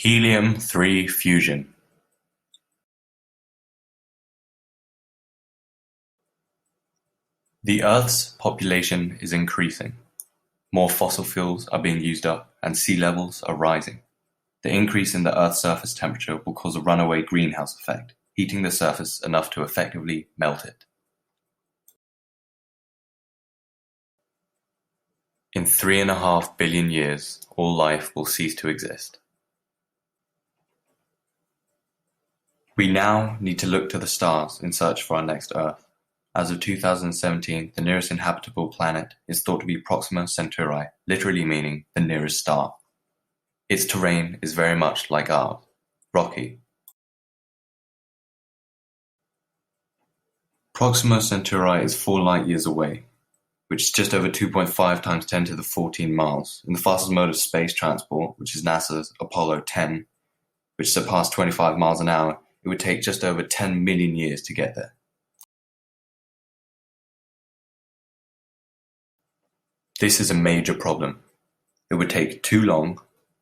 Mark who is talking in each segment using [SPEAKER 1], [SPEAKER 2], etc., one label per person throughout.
[SPEAKER 1] Helium-3 fusion. The Earth's population is increasing. More fossil fuels are being used up and sea levels are rising. The increase in the Earth's surface temperature will cause a runaway greenhouse effect, heating the surface enough to effectively melt it. In 3.5 billion years, all life will cease to exist. We now need to look to the stars in search for our next Earth. As of 2017, the nearest inhabitable planet is thought to be Proxima Centauri, literally meaning the nearest star. Its terrain is very much like ours, rocky. Proxima Centauri is 4 light-years away, which is just over 2.5 times 10 to the 14 miles, and the fastest mode of space transport, which is NASA's Apollo 10, which surpassed 25 miles an hour, it would take just over 10 million years to get there. This is a major problem. It would take too long,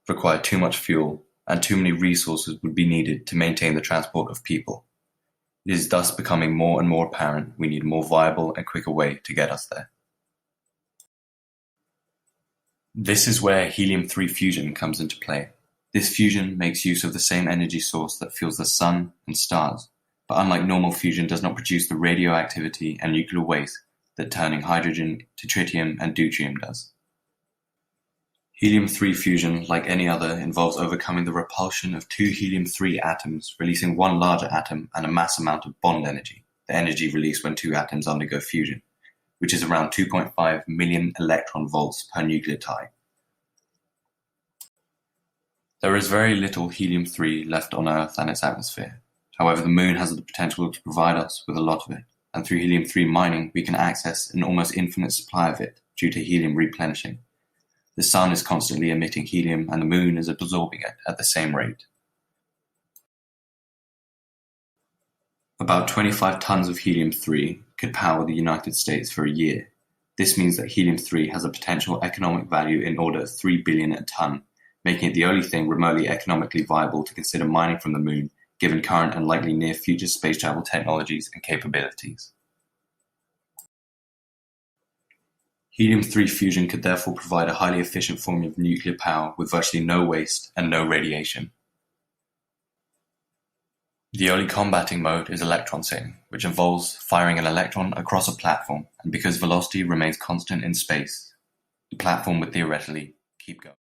[SPEAKER 1] require too much fuel, and too many resources would be needed to maintain the transport of people. It is thus becoming more and more apparent we need a more viable and quicker way to get us there. This is where helium-3 fusion comes into play. This fusion makes use of the same energy source that fuels the sun and stars, but unlike normal fusion does not produce the radioactivity and nuclear waste that turning hydrogen to tritium and deuterium does. Helium-3 fusion, like any other, involves overcoming the repulsion of 2 helium-3 atoms, releasing one larger atom and a mass amount of bond energy, the energy released when 2 atoms undergo fusion, which is around 2.5 million electron volts per nucleotide. There is very little helium-3 left on Earth and its atmosphere. However, the Moon has the potential to provide us with a lot of it, and through helium-3 mining we can access an almost infinite supply of it due to helium replenishing. The Sun is constantly emitting helium and the Moon is absorbing it at the same rate. About 25 tons of helium-3 could power the United States for a year. This means that helium-3 has a potential economic value in order of 3 billion a ton, making it the only thing remotely economically viable to consider mining from the Moon, given current and likely near-future space travel technologies and capabilities. Helium-3 fusion could therefore provide a highly efficient form of nuclear power with virtually no waste and no radiation. The only combating mode is electron sailing, which involves firing an electron across a platform, and because velocity remains constant in space, the platform would theoretically keep going.